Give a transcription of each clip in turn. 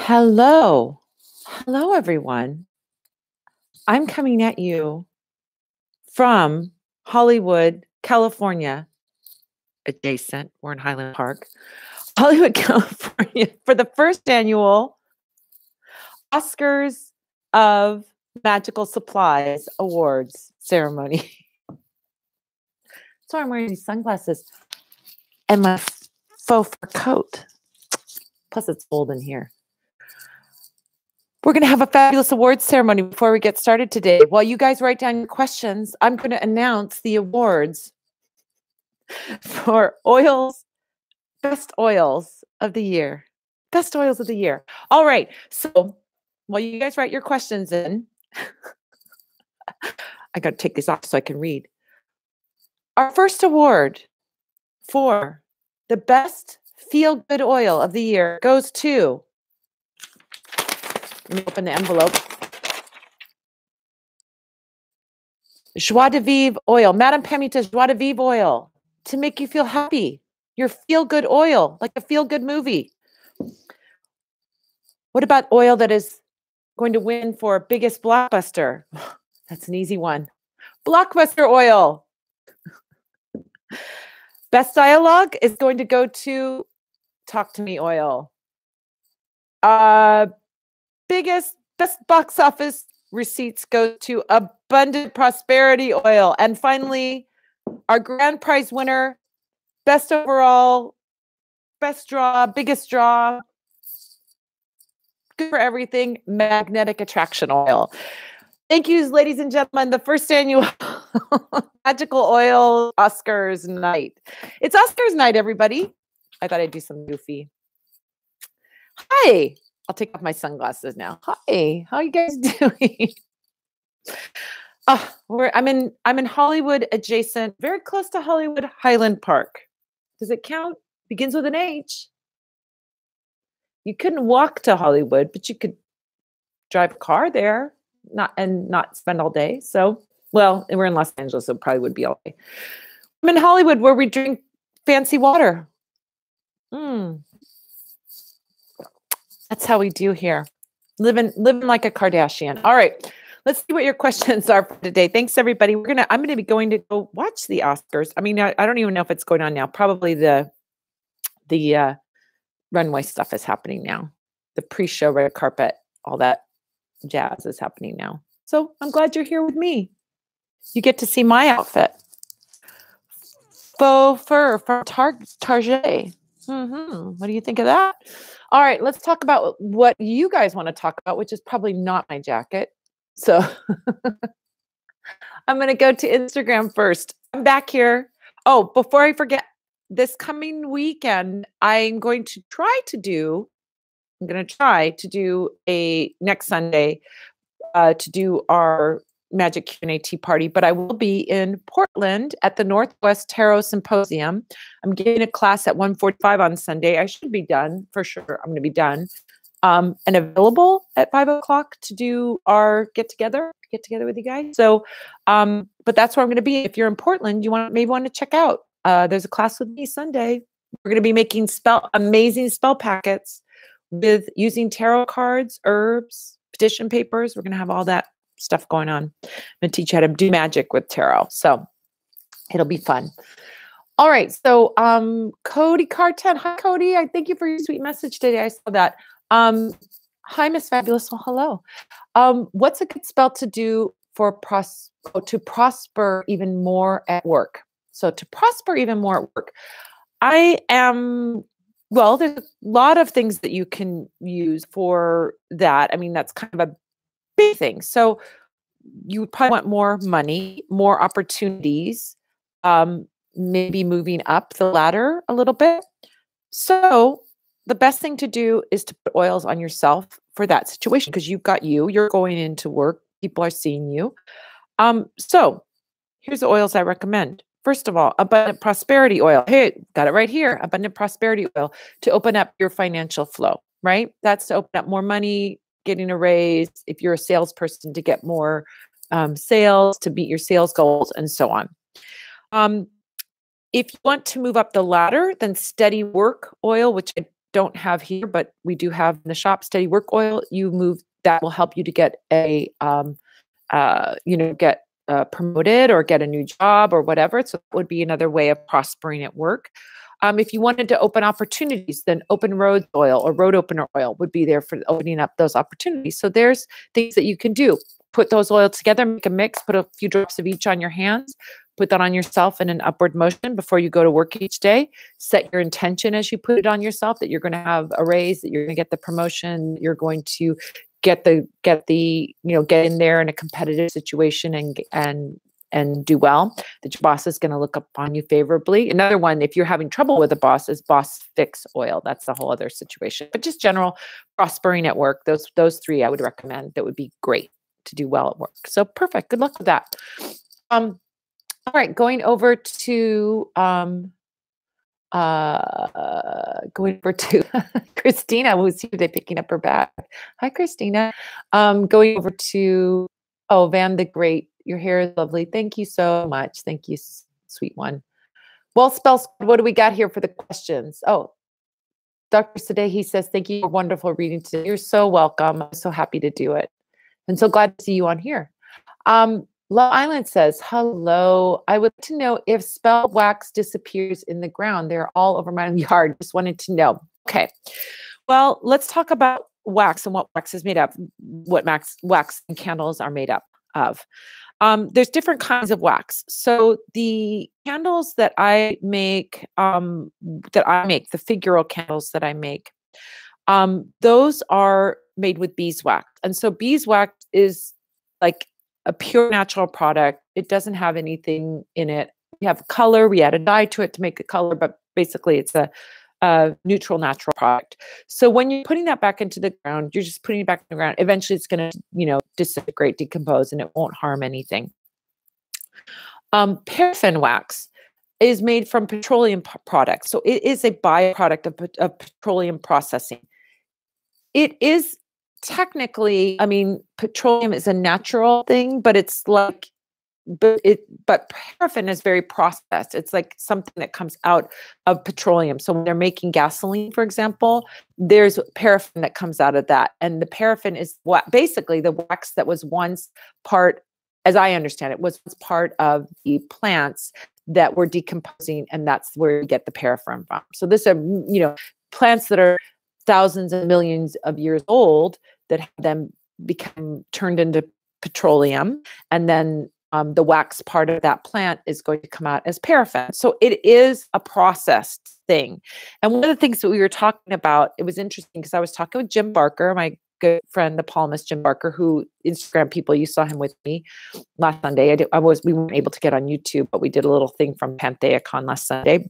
Hello. Hello, everyone. I'm coming at you from Hollywood, California, adjacent. We're in Highland Park, Hollywood, California, for the first annual Oscars of Magical Supplies Awards ceremony. So I'm wearing these sunglasses and my faux fur coat. Plus, it's cold in here. We're going to have a fabulous awards ceremony before we get started today. While you guys write down your questions, I'm going to announce the awards for best oils of the year. Best oils of the year. All right. So while you guys write your questions in, I got to take this off so I can read. Our first award for the best feel-good oil of the year goes to, let me open the envelope. Joie de Vivre oil. Madame Pamita's Joie de Vivre oil to make you feel happy. Your feel-good oil, like a feel-good movie. What about oil that is going to win for biggest blockbuster? That's an easy one. Blockbuster oil. Best dialogue is going to go to Talk to Me oil. Best box office receipts go to Abundant Prosperity oil. And finally, our grand prize winner, best overall, best draw, biggest draw, good for everything, Magnetic Attraction oil. Thank you, ladies and gentlemen, the first annual Magical Oil Oscars night. It's Oscars night, everybody. I thought I'd do some goofy. Hi. I'll take off my sunglasses now. Hi, how are you guys doing? I'm in Hollywood adjacent, very close to Hollywood, Highland Park. Does it count? Begins with an H. You couldn't walk to Hollywood, but you could drive a car there, not spend all day. So, well, we're in Los Angeles, so it probably would be all day. I'm in Hollywood where we drink fancy water. That's how we do here. Living like a Kardashian. All right. Let's see what your questions are for today. Thanks, everybody. I'm going to be going to go watch the Oscars. I mean, I don't even know if it's going on now. Probably the runway stuff is happening now. The pre-show red carpet, all that jazz is happening now. So I'm glad you're here with me. You get to see my outfit. Faux fur from Target. What do you think of that? All right, let's talk about what you guys want to talk about, which is probably not my jacket. So I'm going to go to Instagram first. I'm back here. Oh, before I forget, this coming weekend, I'm going to try to do a next Sunday to do our Magic Q&A tea party, but I will be in Portland at the Northwest Tarot Symposium. I'm giving a class at 1:45 on Sunday. I should be done for sure. I'm going to be done and available at 5 o'clock to do our get together with you guys. So, but that's where I'm going to be. If you're in Portland, you maybe want to check out. There's a class with me Sunday. We're going to be making amazing spell packets with using tarot cards, herbs, petition papers. We're going to have all that stuff going on. I'm going to teach you how to do magic with tarot. So it'll be fun. All right. So Cody Carten. Hi, Cody. I thank you for your sweet message today. I saw that. Hi, Miss Fabulous. Well, hello. What's a good spell to do to prosper even more at work? So to prosper even more at work, there's a lot of things that you can use for that. I mean, that's kind of a big thing. So you would probably want more money, more opportunities, maybe moving up the ladder a little bit. So the best thing to do is to put oils on yourself for that situation because you're going into work. People are seeing you. So here's the oils I recommend. First of all, Abundant Prosperity oil. Hey, got it right here. Abundant Prosperity oil to open up your financial flow, right? That's to open up more money, getting a raise, if you're a salesperson, to get more sales, to meet your sales goals, and so on. If you want to move up the ladder, then Steady Work oil, which I don't have here, but we do have in the shop, steady work oil. You move, that will help you to get a, get promoted or get a new job or whatever. So that would be another way of prospering at work. If you wanted to open opportunities, then open road oil or road opener oil would be there for opening up those opportunities. So there's things that you can do. Put those oils together, make a mix, put a few drops of each on your hands, put that on yourself in an upward motion before you go to work each day. Set your intention as you put it on yourself that you're going to have a raise, that you're going to get the promotion, you're going to get in there in a competitive situation and do well, that your boss is going to look upon you favorably. Another one, if you're having trouble with a boss, is boss fix oil. That's a whole other situation. But just general prospering at work, those three I would recommend. That would be great to do well at work. So perfect. Good luck with that. All right, going over to Christina, who's here today picking up her bag. Hi, Christina. Going over to Van the Great. Your hair is lovely. Thank you so much. Thank you, sweet one. Well, Spell Squad, what do we got here for the questions? Oh, Dr. Sadehi says, thank you for wonderful reading today. You're so welcome. I'm so happy to do it. And so glad to see you on here. Love Island says, hello. I would like to know if spell wax disappears in the ground. They're all over my yard. Just wanted to know. Okay. Well, let's talk about wax and what wax is made of, what wax and candles are made up of. There's different kinds of wax. So the candles that I make, the figural candles that I make, those are made with beeswax. And so beeswax is like a pure natural product. It doesn't have anything in it. We have color. We add a dye to it to make the color, but basically it's a neutral, natural product. So when you're putting that back into the ground, you're just putting it back in the ground. Eventually it's going to, disintegrate, decompose, and it won't harm anything. Paraffin wax is made from petroleum products. So it is a byproduct of petroleum processing. It is technically, petroleum is a natural thing, but but paraffin is very processed. It's like something that comes out of petroleum. So when they're making gasoline, for example, there's paraffin that comes out of that. And the paraffin is basically the wax that was once part, as I understand it, was part of the plants that were decomposing, and that's where you get the paraffin from. So this are, plants that are thousands and millions of years old that have then become turned into petroleum, and then the wax part of that plant is going to come out as paraffin. So it is a processed thing. And one of the things that we were talking about, it was interesting because I was talking with Jim Barker, my good friend, the palmist Jim Barker, who Instagram people, you saw him with me last Sunday. We weren't able to get on YouTube, but we did a little thing from PantheaCon last Sunday.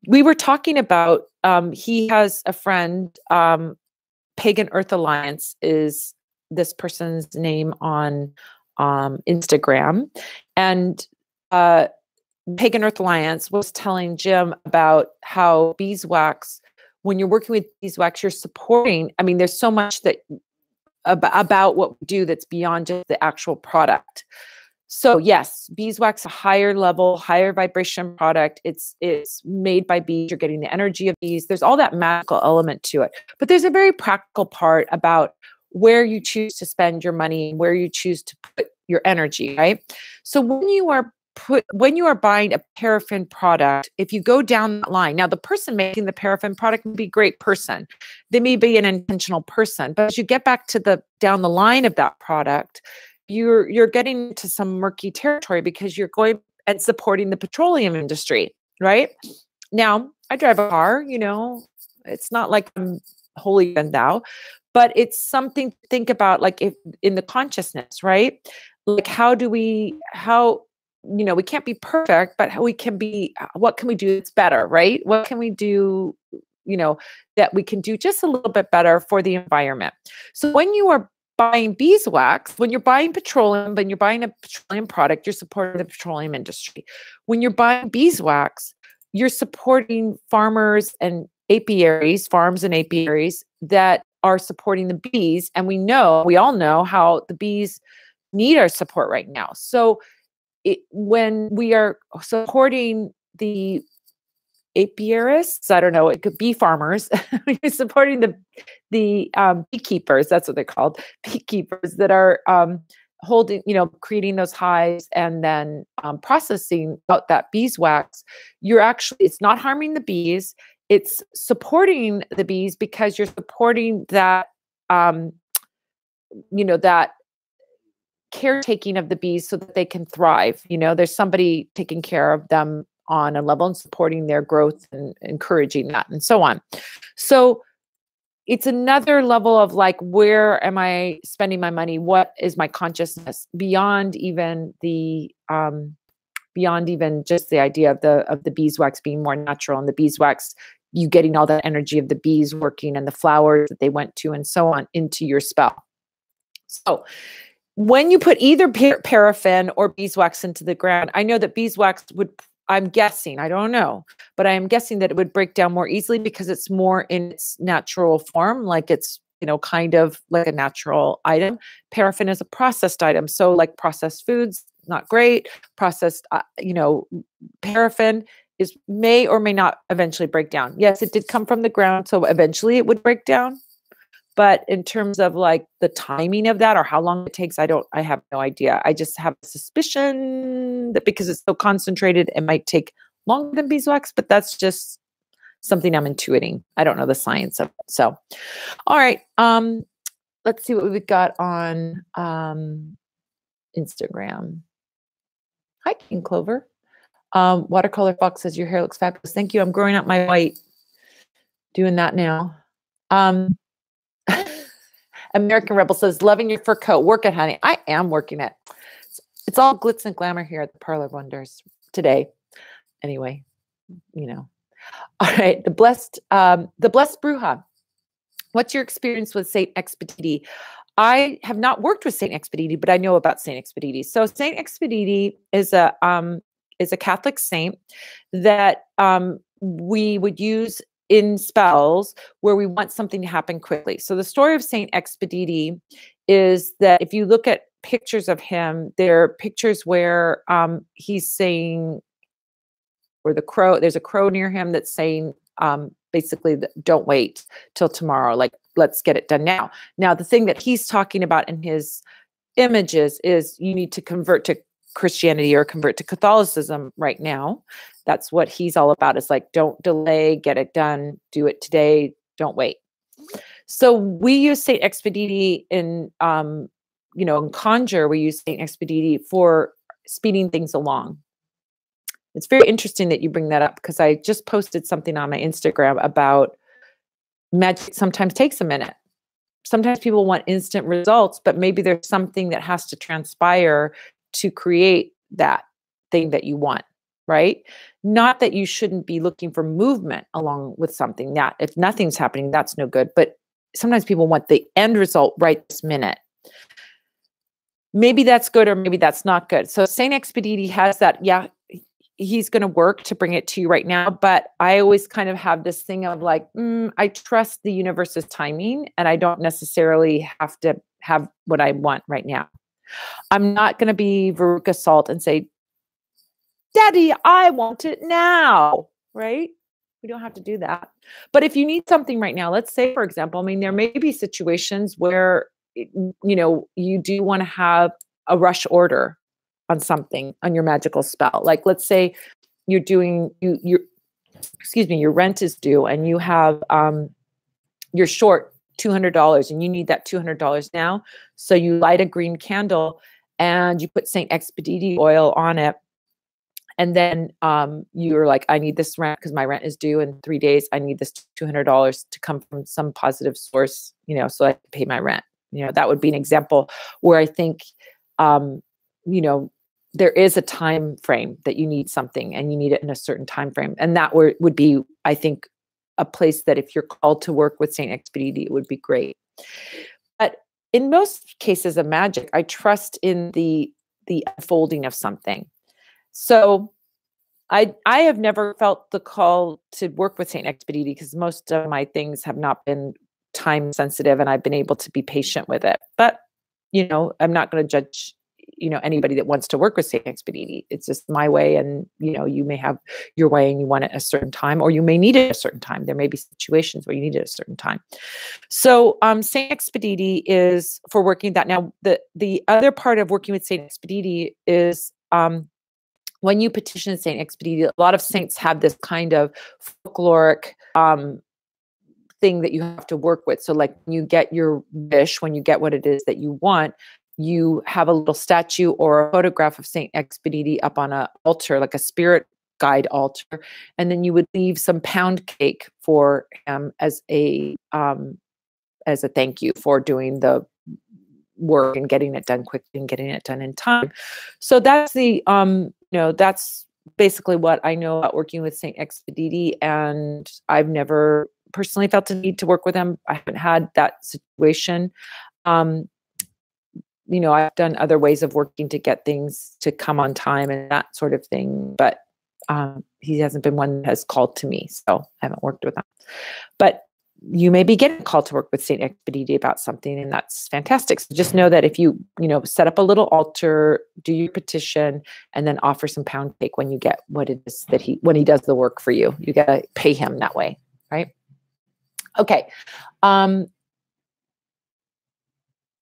We were talking about, he has a friend, Pagan Earth Alliance is this person's name on Instagram, and Pagan Earth Alliance was telling Jim about how beeswax, when you're working with beeswax, you're supporting, there's so much that about what we do that's beyond just the actual product. So yes, beeswax, a higher level, higher vibration product. It's made by bees. You're getting the energy of bees. There's all that magical element to it. But there's a very practical part about where you choose to spend your money, where you choose to put your energy, right? So when you are buying a paraffin product, if you go down that line, now the person making the paraffin product may be a great person. They may be an intentional person, but as you get back to down the line of that product, you're getting to some murky territory because you're going and supporting the petroleum industry, right? Now, I drive a car, it's not like I'm holier than thou, but it's something to think about, like if in the consciousness, right? Like we can't be perfect, but what can we do that's better, right? What can we do, that we can do just a little bit better for the environment? So when you are buying beeswax, when you're buying petroleum, when you're buying a petroleum product, you're supporting the petroleum industry. When you're buying beeswax, you're supporting farms and apiaries that are supporting the bees. And we all know how the bees need our support right now. So when we are supporting the apiarists. I don't know. It could be farmers. You're supporting the beekeepers. That's what they're called. Beekeepers that are holding, creating those hives and then processing out that beeswax. It's not harming the bees. It's supporting the bees because you're supporting that, that caretaking of the bees so that they can thrive. There's somebody taking care of them on a level and supporting their growth and encouraging that and so on. So it's another level of like, where am I spending my money? What is my consciousness beyond even just the idea of the beeswax being more natural, and the beeswax, you getting all that energy of the bees working and the flowers that they went to and so on into your spell. So when you put either paraffin or beeswax into the ground, I know that beeswax I'm guessing, I don't know, but I am guessing that it would break down more easily because it's more in its natural form, like it's, kind of like a natural item. Paraffin is a processed item. So like processed foods, not great. Processed, paraffin may or may not eventually break down. Yes, it did come from the ground, so eventually it would break down. But in terms of like the timing of that or how long it takes, I have no idea. I just have a suspicion that because it's so concentrated, it might take longer than beeswax, but that's just something I'm intuiting. I don't know the science of it. So, all right. Let's see what we've got on Instagram. Hi, King Clover. Watercolor Fox says your hair looks fabulous. Thank you. I'm growing out my white. Doing that now. American Rebel says, loving your fur coat. Work it, honey. I am working it. It's all glitz and glamour here at the Parlor of Wonders today. Anyway, All right. The blessed Bruja. What's your experience with Saint Expediting? I have not worked with Saint Expediting, but I know about Saint Expediting. So Saint Expediting is a Catholic saint that we would use in spells where we want something to happen quickly. So the story of Saint Expediting is that if you look at pictures of him, there are pictures where he's saying, or there's a crow near him that's saying, basically, don't wait till tomorrow. Like, let's get it done now. Now, the thing that he's talking about in his images is you need to convert to Christianity or convert to Catholicism right now. That's what he's all about. It's like, don't delay, get it done, do it today, don't wait. So we use Saint Expediting in Conjure, we use Saint Expediting for speeding things along. It's very interesting that you bring that up because I just posted something on my Instagram about magic sometimes takes a minute. Sometimes people want instant results, but maybe there's something that has to transpire to create that thing that you want, right? Not that you shouldn't be looking for movement along with something. That if nothing's happening, that's no good. But sometimes people want the end result right this minute. Maybe that's good or maybe that's not good. So Saint Expediting has that, yeah, he's going to work to bring it to you right now. But I always kind of have this thing of like, I trust the universe's timing and I don't necessarily have to have what I want right now. I'm not going to be Veruca Salt and say, Daddy, I want it now, right? We don't have to do that. But if you need something right now, let's say, for example, there may be situations where, you do want to have a rush order on something, on your magical spell. Like, let's say you're doing, your rent is due and you have, you're short $200 and you need that $200 now. So you light a green candle and you put Saint Expediting oil on it. And then you're like, I need this rent because my rent is due in 3 days. I need this $200 to come from some positive source, so I can pay my rent. That would be an example where I think, there is a time frame that you need something and you need it in a certain time frame. And that would be, I think, a place that if you're called to work with Saint Expediting, it would be great. But in most cases of magic, I trust in the unfolding of something. So I have never felt the call to work with Saint Expediting because most of my things have not been time sensitive and I've been able to be patient with it. But, I'm not going to judge anybody that wants to work with Saint Expediti. It's just my way, and you may have your way and you want it at a certain time, or you may need it at a certain time. There may be situations where you need it at a certain time. So Saint Expediti is for working that. Now the other part of working with Saint Expediti is when you petition Saint Expediti, a lot of saints have this kind of folkloric thing that you have to work with. So like when you get your wish, when you get what it is that you want, you have a little statue or a photograph of Saint Expediti up on an altar, like a spirit guide altar, and then you would leave some pound cake for him as a thank you for doing the work and getting it done quickly and getting it done in time. So that's the that's basically what I know about working with Saint Expediti, and I've never personally felt the need to work with them. I haven't had that situation. I've done other ways of working to get things to come on time and that sort of thing, but he hasn't been one that has called to me, so I haven't worked with him. But you may be getting called to work with Saint Expediti about something, and that's fantastic. So just know that if you set up a little altar, do your petition, and then offer some pound cake when you get what it is that when he does the work for you. You got to pay him that way, right? Okay.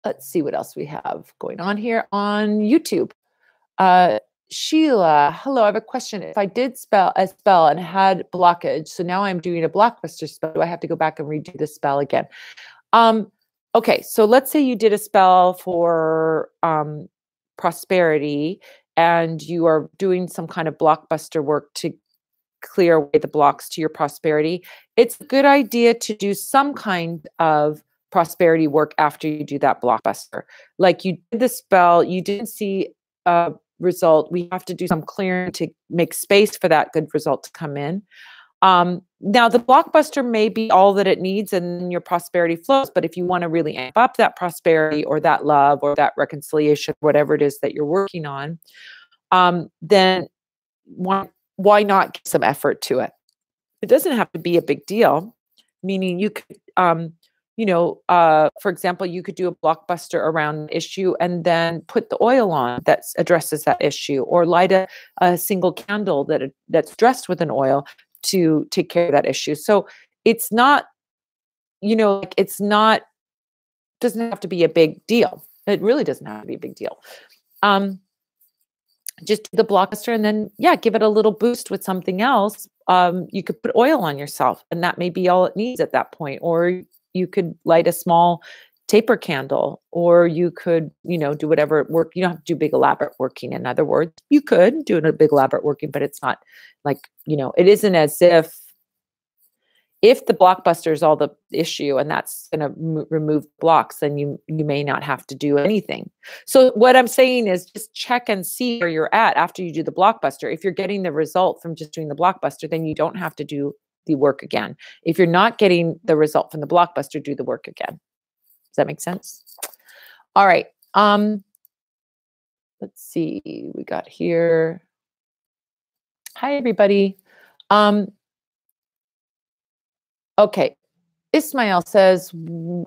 Let's see what else we have going on here on YouTube. Sheila, hello, I have a question. If I did a spell and had blockage, so now I'm doing a Blockbuster spell, do I have to go back and redo the spell again? Okay, so let's say you did a spell for prosperity, and you are doing some kind of Blockbuster work to clear away the blocks to your prosperity. It's a good idea to do some kind of prosperity work after you do that Blockbuster. Like you did the spell, you didn't see a result, we have to do some clearing to make space for that good result to come in. Now the Blockbuster may be all that it needs and your prosperity flows, but if you want to really amp up that prosperity or that love or that reconciliation, whatever it is that you're working on, then why not give some effort to it? It doesn't have to be a big deal, meaning you could, for example, you could do a Blockbuster around an issue and then put the oil on that addresses that issue, or light a single candle that's dressed with an oil to take care of that issue. So it's not, doesn't have to be a big deal. It really doesn't have to be a big deal. Just do the Blockbuster and then, give it a little boost with something else. You could put oil on yourself, and that may be all it needs at that point. Or you could light a small taper candle, or you could, do whatever work. You don't have to do big elaborate working. In other words, you could do a big elaborate working, but it's not like, it isn't as if the Blockbuster is all the issue and that's going to remove blocks, then you may not have to do anything. So what I'm saying is just check and see where you're at after you do the Blockbuster. If you're getting the result from just doing the Blockbuster, then you don't have to do the work again. If you're not getting the result from the Blockbuster, do the work again. Does that make sense? All right. Let's see. We got here. Hi, everybody. Okay. Ismail says,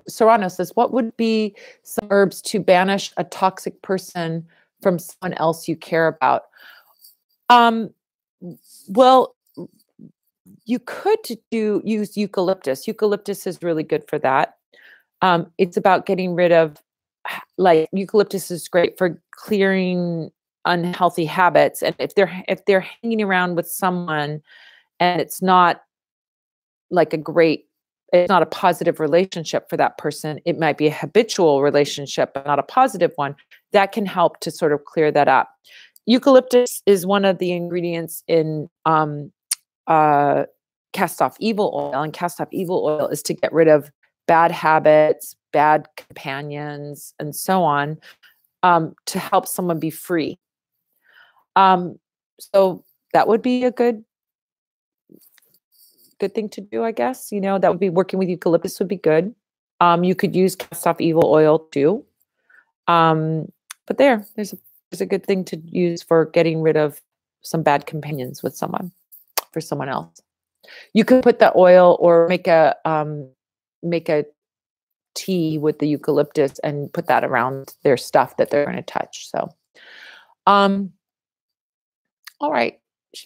Serrano says, what would be some herbs to banish a toxic person from someone else you care about? Well, you could use eucalyptus. Eucalyptus is really good for that. It's about getting rid of, like, eucalyptus is great for clearing unhealthy habits. And if they're hanging around with someone and it's not like it's not a positive relationship for that person, it might be a habitual relationship, but not a positive one, that can help to sort of clear that up. Eucalyptus is one of the ingredients in cast off evil oil, and cast off evil oil is to get rid of bad habits, bad companions, and so on, to help someone be free. So that would be a good thing to do, I guess. That would be working with eucalyptus would be good. You could use cast off evil oil too. But there's a good thing to use for getting rid of some bad companions with someone, for someone else. You could put the oil or make a tea with the eucalyptus and put that around their stuff that they're going to touch. So All right.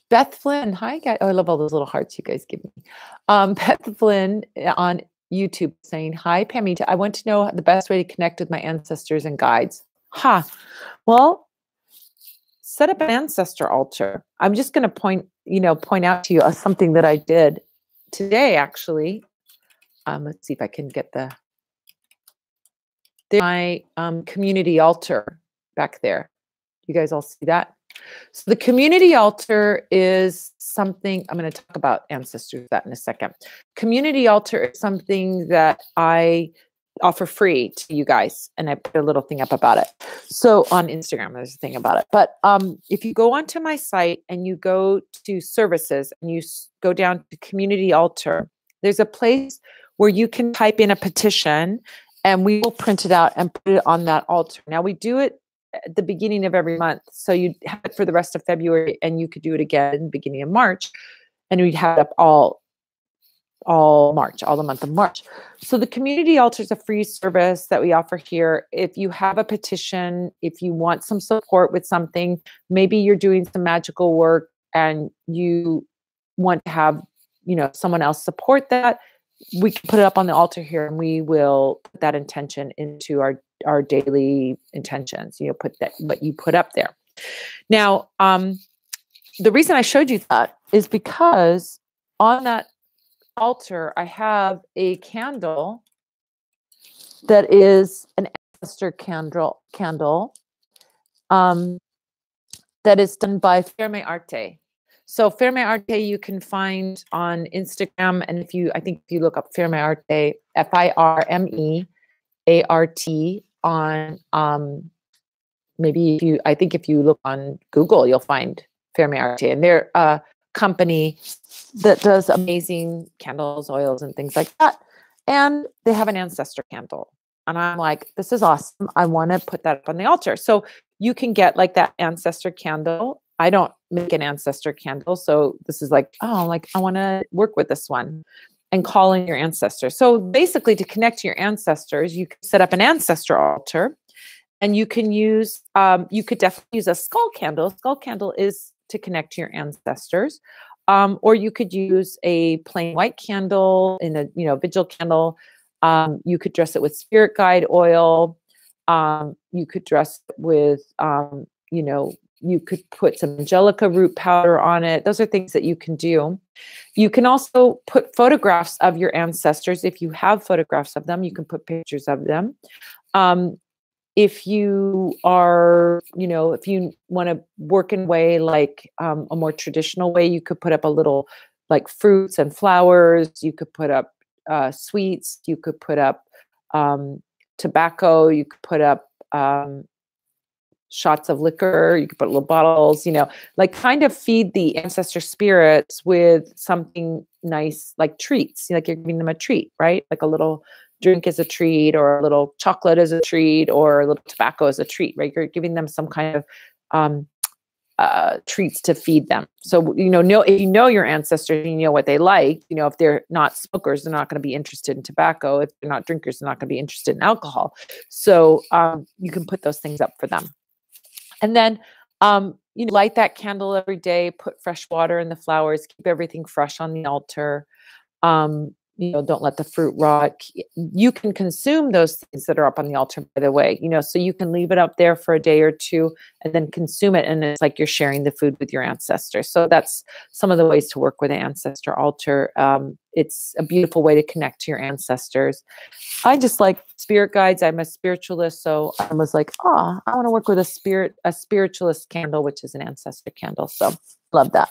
Beth Flynn. Hi, guys. Oh, I love all those little hearts you guys give me. Beth Flynn on YouTube saying, hi, Pamita. I want to know the best way to connect with my ancestors and guides. Well, set up an ancestor altar. I'm just going to point out to you something that I did today, actually. Let's see if I can get my community altar back there. You guys all see that? So the community altar is something, I'm going to talk about ancestors that in a second. Community altar is something that I offer free to you guys, and I put a little thing up about it. So on Instagram, there's a thing about it. But if you go onto my site and you go to services and you go down to community altar, there's a place where you can type in a petition and we will print it out and put it on that altar. Now we do it at the beginning of every month. So you'd have it for the rest of February, and you could do it again in the beginning of March, and we'd have it up all March, all the month of March. So the community altar is a free service that we offer here. If you have a petition, if you want some support with something, maybe you're doing some magical work and you want to have, someone else support that, we can put it up on the altar here, and we will put that intention into our daily intentions. Put that what you put up there. Now, the reason I showed you that is because on that altar, I have a candle that is an ancestor candle that is done by Ferme Arte. So Ferme Arte you can find on Instagram, and I think if you look up Ferme Arte, FIRMEART on if you look on Google, you'll find Ferme Arte, and they're a company that does amazing candles, oils, and things like that. And they have an ancestor candle. And I'm like, this is awesome. I want to put that up on the altar. So you can get like that ancestor candle. I don't make an ancestor candle. So this is like, I want to work with this one and call in your ancestors. So basically to connect to your ancestors, you can set up an ancestor altar, and you can use, you could definitely use a skull candle. Skull candle is to connect to your ancestors. Or you could use a plain white candle in a, vigil candle. You could dress it with spirit guide oil. You could dress it with, you could put some angelica root powder on it. Those are things that you can do. You can also put photographs of your ancestors. If you have photographs of them, you can put pictures of them. If you are, if you want to work in a way like a more traditional way, you could put up a little like fruits and flowers. You could put up sweets. You could put up tobacco. You could put up shots of liquor. You could put little bottles, like kind of feed the ancestor spirits with something nice, like treats, like you're giving them a treat, right? Like a little drink as a treat, or a little chocolate as a treat, or a little tobacco as a treat, right? You're giving them some kind of treats to feed them. So, if you know your ancestors, you know what they like. If they're not smokers, they're not going to be interested in tobacco. If they're not drinkers, they're not going to be interested in alcohol. So you can put those things up for them. And then, light that candle every day, put fresh water in the flowers, keep everything fresh on the altar. Don't let the fruit rot. You can consume those things that are up on the altar, by the way, so you can leave it up there for a day or two and then consume it. And it's like you're sharing the food with your ancestors. So that's some of the ways to work with an ancestor altar. It's a beautiful way to connect to your ancestors. I just like spirit guides. I'm a spiritualist. So I was like, I want to work with a spiritualist candle, which is an ancestor candle. So love that.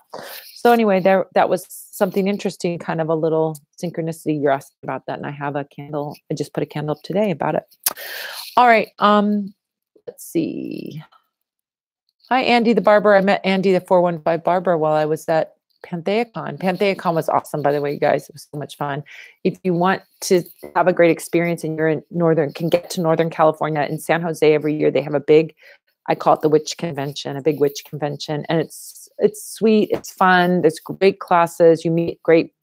So anyway, that was something interesting, kind of a little synchronicity. You're asking about that. And I have a candle. I just put a candle up today about it. All right. Let's see. Hi, Andy the barber. I met Andy the 415 barber while I was at PantheaCon. PantheaCon was awesome, by the way, you guys. It was so much fun. If you want to have a great experience and you're in can get to Northern California, in San Jose every year, they have a big, I call it the witch convention, a big witch convention. And it's sweet. It's fun. There's great classes. You meet great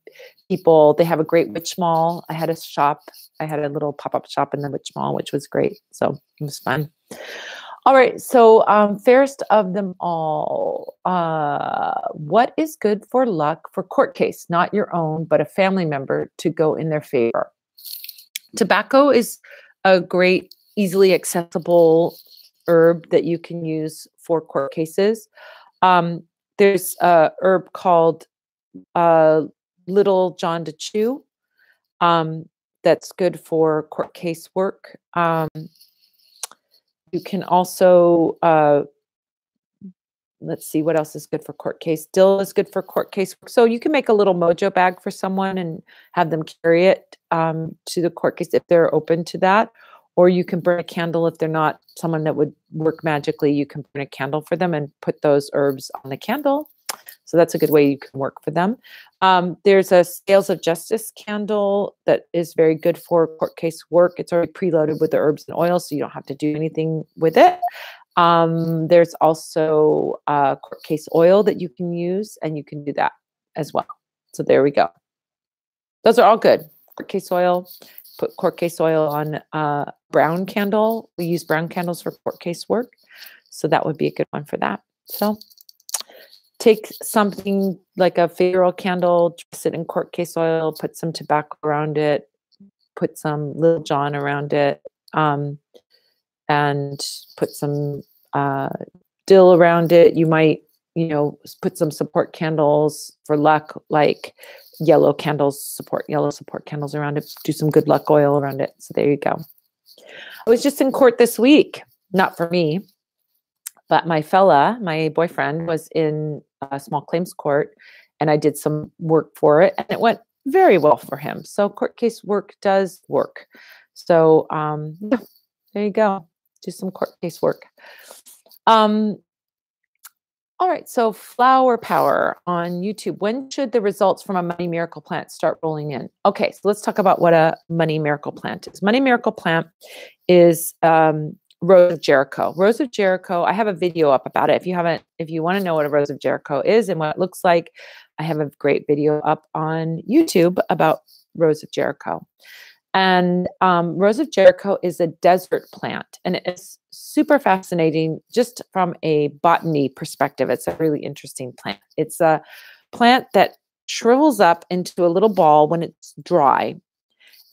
people. They have a great witch mall. I had a little pop-up shop in the witch mall, which was great. So it was fun. All right. So, fairest of them all. What is good for luck for court case, not your own, but a family member to go in their favor? Tobacco is a great, easily accessible herb that you can use for court cases. There's a herb called uh, Little John to Chew. That's good for court case work. You can also, let's see, what else is good for court case? Dill is good for court case work. So you can make a little mojo bag for someone and have them carry it to the court case if they're open to that. Or you can burn a candle if they're not someone that would work magically. You can burn a candle for them and put those herbs on the candle. So that's a good way you can work for them. There's a Scales of Justice candle that is very good for court case work. It's already preloaded with the herbs and oils, so you don't have to do anything with it. There's also court case oil that you can use, and you can do that as well. So there we go. Those are all good. Court case oil, put court case oil on brown candle. We use brown candles for court case work. So that would be a good one for that. So take something like a federal candle, dress it in court case oil, put some tobacco around it, put some Little John around it, and put some dill around it. You might, put some support candles for luck, like yellow support candles around it. Do some good luck oil around it. So there you go. I was just in court this week, not for me, but my boyfriend, was in a small claims court, and I did some work for it, and it went very well for him. So court case work does work. So there you go. Do some court case work. All right. So Flower Power on YouTube. When should the results from a money miracle plant start rolling in? Okay. So let's talk about what a money miracle plant is. Money miracle plant is Rose of Jericho. Rose of Jericho, I have a video up about it. If you want to know what a Rose of Jericho is and what it looks like, I have a great video up on YouTube about Rose of Jericho. And Rose of Jericho is a desert plant, and it's super fascinating just from a botany perspective. It's a really interesting plant. It's a plant that shrivels up into a little ball when it's dry,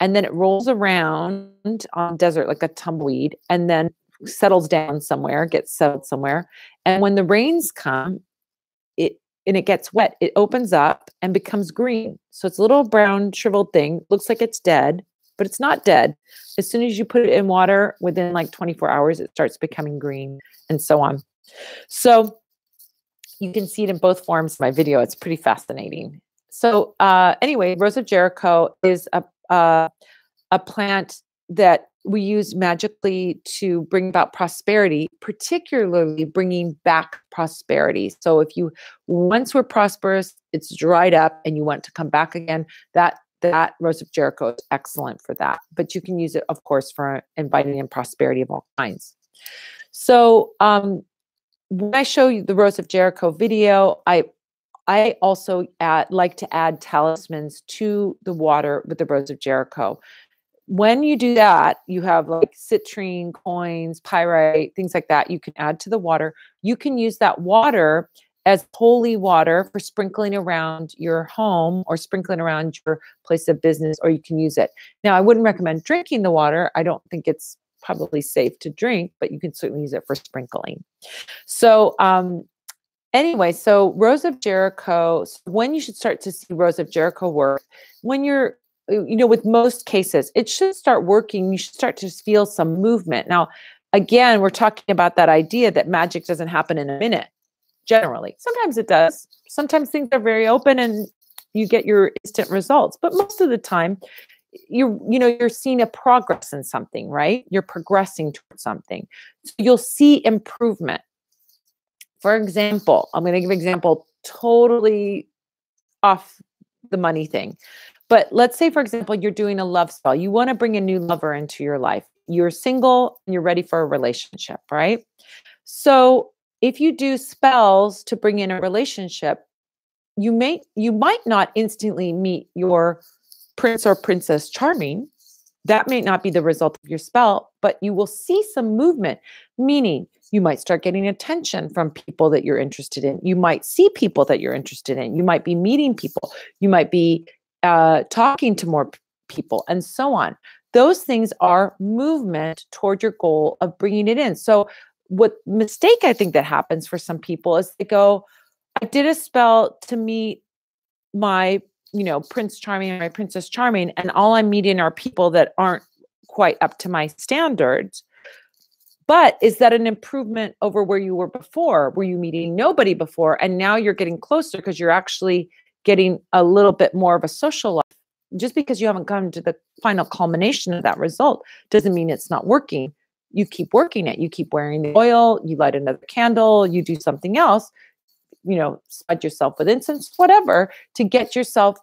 and then it rolls around on desert like a tumbleweed, and then settles down somewhere, gets settled somewhere. And when the rains come, and it gets wet, it opens up and becomes green. So it's a little brown shriveled thing. Looks like it's dead, but it's not dead. As soon as you put it in water, within like 24 hours, it starts becoming green, and so on. So you can see it in both forms in my video. It's pretty fascinating. So anyway, Rose of Jericho is a plant that we use magically to bring about prosperity, particularly bringing back prosperity. So if you once were prosperous, it's dried up and you want to come back again, that Rose of Jericho is excellent for that. But you can use it, of course, for inviting in prosperity of all kinds. So when I show you the Rose of Jericho video, I also like to add talismans to the water with the Rose of Jericho. When you do that, you have like citrine, coins, pyrite, things like that you can add to the water. You can use that water as holy water for sprinkling around your home or sprinkling around your place of business, or you can use it. Now, I wouldn't recommend drinking the water. I don't think it's probably safe to drink, but you can certainly use it for sprinkling. So anyway, so Rose of Jericho, when you should start to see Rose of Jericho work, when you're, with most cases, it should start working. You should start to feel some movement. Now, again, we're talking about that idea that magic doesn't happen in a minute. Generally, sometimes it does. Sometimes things are very open and you get your instant results. But most of the time, you're seeing a progress in something, right? You're progressing towards something. So you'll see improvement. For example, I'm going to give an example totally off the money thing. But let's say, for example, you're doing a love spell. You want to bring a new lover into your life. You're single and you're ready for a relationship, right? So if you do spells to bring in a relationship, you might not instantly meet your prince or princess charming. That may not be the result of your spell, but you will see some movement, meaning You might start getting attention from people that you're interested in. You might see people that you're interested in. You might be meeting people. You might be talking to more people, and so on. Those things are movement toward your goal of bringing it in. So what mistake I think that happens for some people is they go, I did a spell to meet my, Prince Charming or my Princess Charming, and all I'm meeting are people that aren't quite up to my standards. But is that an improvement over where you were before? Were you meeting nobody before? And now you're getting closer because you're actually getting a little bit more of a social life. Just because you haven't come to the final culmination of that result doesn't mean it's not working. You keep working it. You keep wearing the oil, you light another candle, you do something else, smudge yourself with incense, whatever, to get yourself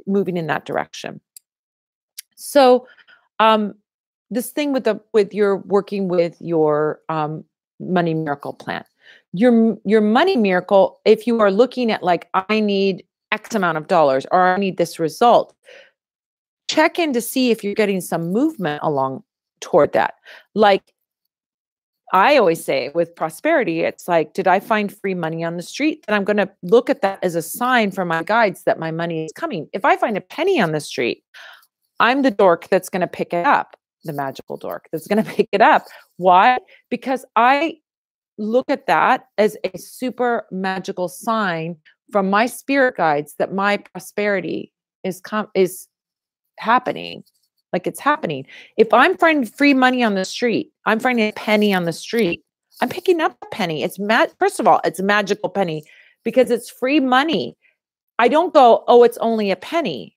moving in that direction. So, this thing with your working with your money miracle plan, your money miracle, if you are looking at like, I need X amount of dollars or I need this result, check in to see if you're getting some movement along toward that. Like I always say with prosperity, it's like, did I find free money on the street? Then I'm going to look at that as a sign for my guides that my money is coming. If I find a penny on the street, I'm the dork that's going to pick it up. The magical dork that's going to pick it up. Why? Because I look at that as a super magical sign from my spirit guides that my prosperity is happening. Like it's happening. If I'm finding free money on the street, I'm finding a penny on the street, I'm picking up a penny. First of all, it's a magical penny because it's free money. I don't go, oh, it's only a penny.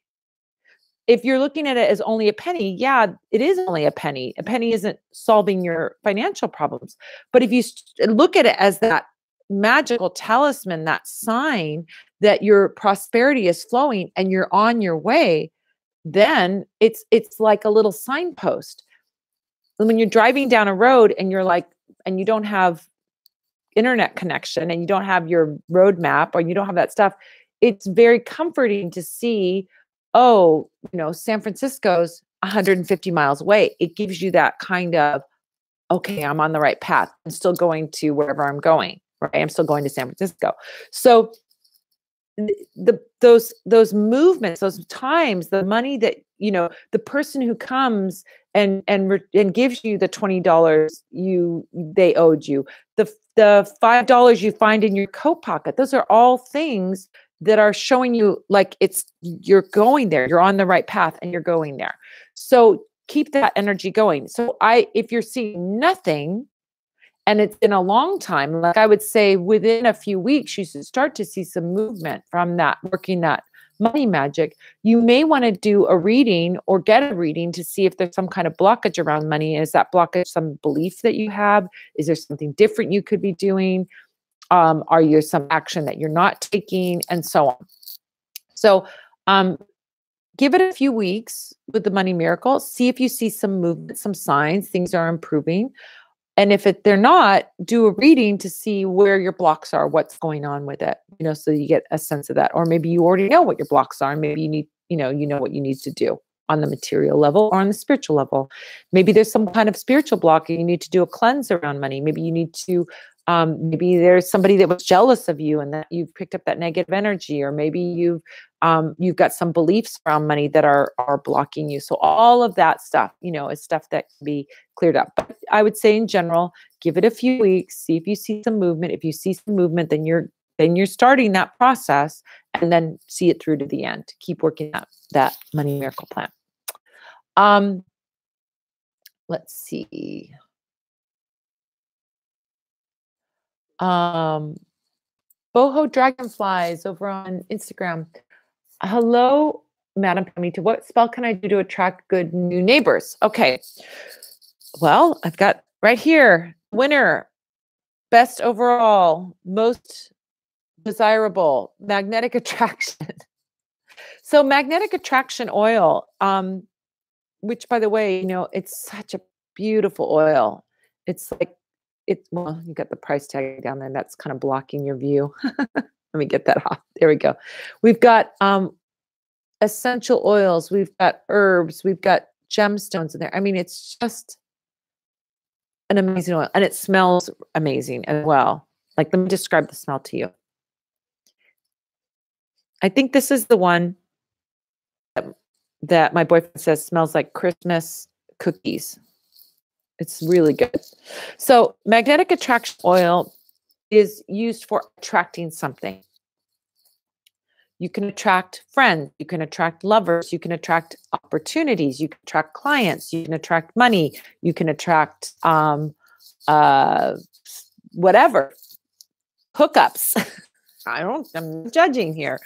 If you're looking at it as only a penny, yeah, it is only a penny. A penny isn't solving your financial problems. But if you look at it as that magical talisman, that sign that your prosperity is flowing and you're on your way, then it's like a little signpost. And when you're driving down a road and you're like, and you don't have internet connection and you don't have your road map or you don't have that stuff, it's very comforting to see, oh, San Francisco's 150 miles away. It gives you that kind of, okay, I'm on the right path. I'm still going to wherever I'm going, right? I'm still going to San Francisco. So those movements, those times, the money that, the person who comes and gives you the $20 they owed you, the $5 you find in your coat pocket, those are all things that are showing you like you're going there, you're on the right path and you're going there. So keep that energy going. So if you're seeing nothing and it's been a long time, like I would say within a few weeks, you should start to see some movement from that, working that money magic. You may want to do a reading or get a reading to see if there's some kind of blockage around money. Is that blockage some belief that you have? Is there something different you could be doing? Are you some action that you're not taking, and so on? So give it a few weeks with the money miracle. See if you see some movement, some signs, things are improving. And if they're not, do a reading to see where your blocks are, what's going on with it, so you get a sense of that. Or maybe you already know what your blocks are, and maybe you need, you know what you need to do on the material level or on the spiritual level. Maybe there's some kind of spiritual block and you need to do a cleanse around money. Maybe you need to maybe there's somebody that was jealous of you and that you've picked up that negative energy, or maybe you've got some beliefs around money that are blocking you. So all of that stuff, is stuff that can be cleared up. But I would say in general, give it a few weeks, see if you see some movement. If you see some movement, then you're starting that process, and then see it through to the end. Keep working that money miracle plan. Let's see. Boho Dragonflies over on Instagram. Hello, Madam Pamita. What spell can I do to attract good new neighbors? Okay. Well, I've got right here, winner, best overall, most desirable, magnetic attraction. So magnetic attraction oil, which by the way, it's such a beautiful oil. It's like, well, you got the price tag down there. That's kind of blocking your view. Let me get that off. There we go. We've got essential oils. We've got herbs. We've got gemstones in there. I mean, it's just an amazing oil, and it smells amazing as well. Like, let me describe the smell to you. I think this is the one that my boyfriend says smells like Christmas cookies. It's really good. So magnetic attraction oil is used for attracting something. You can attract friends, you can attract lovers, you can attract opportunities, you can attract clients, you can attract money, you can attract whatever, hookups. I'm not judging here.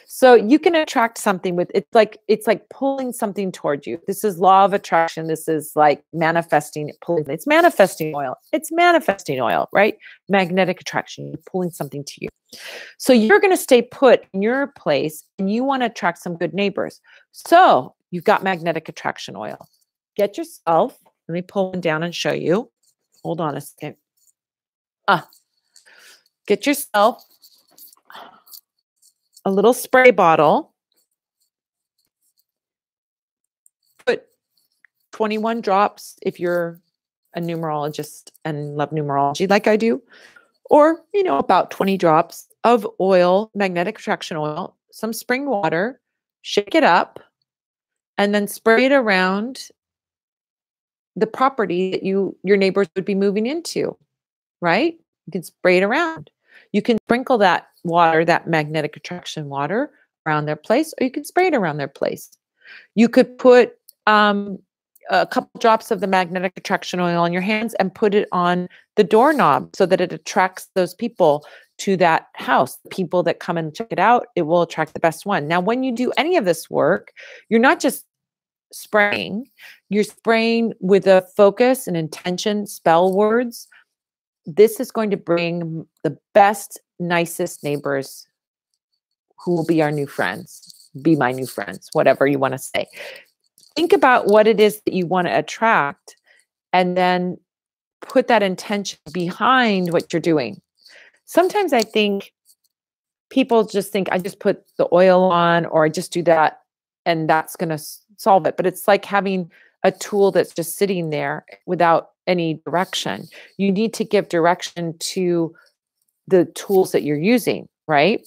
So you can attract something with, it's like pulling something towards you. This is law of attraction. This is like manifesting, pulling. It's manifesting oil. It's manifesting oil, right? Magnetic attraction, you're pulling something to you. So you're going to stay put in your place and you want to attract some good neighbors. So you've got magnetic attraction oil. Get yourself, let me pull one down and show you. Hold on a second. Get yourself a little spray bottle. Put 21 drops if you're a numerologist and love numerology like I do, or, about 20 drops of oil, magnetic attraction oil, some spring water, shake it up, and then spray it around the property that your neighbors would be moving into, right? You can spray it around. You can sprinkle that water, that magnetic attraction water, around their place, or you can spray it around their place. You could put a couple drops of the magnetic attraction oil on your hands and put it on the doorknob so that it attracts those people to that house. People that come and check it out, it will attract the best one. Now, when you do any of this work, you're not just spraying, you're spraying with a focus and intention, spell words. This is going to bring the best, nicest neighbors who will be our new friends, be my new friends, whatever you want to say. Think about what it is that you want to attract and then put that intention behind what you're doing. Sometimes I think people just think I just put the oil on or I just do that and that's going to solve it. But it's like having a tool that's just sitting there without any direction. You need to give direction to the tools that you're using, right?